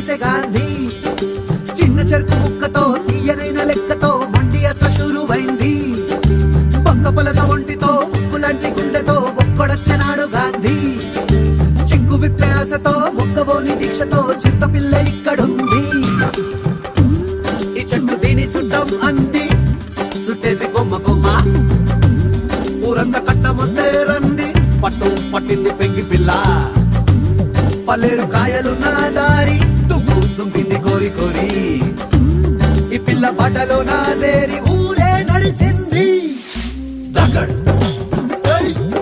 చేసే గాంధీ. చిన్న చెరుకు ముక్కతో తీయనైన లెక్కతో మొండి అత్ర షురువైంది. పక్క పలస ఒంటితో ఉక్కులాంటి గుండెతో ఒక్కడొచ్చనాడు గాంధీ. చిక్కు విప్పే ఆశతో మొక్కవోని దీక్షతో చిరుత పిల్ల ఇక్కడుంది. ఈ చెట్టు దీని సుడ్డం అంది, సుట్టేసి కొమ్మ కొమ్మ. ఊరంతా కట్టమొస్తే రంది, పట్టు పట్టింది పెంకి పిల్ల. పల్లేరు కాయలు నా దారి, తుమ్ము తుమ్మింది కోరి కోరి. ఈ పిల్ల బట్టలో నా చేరి ఊరే నడిసింది. దగ్గడ్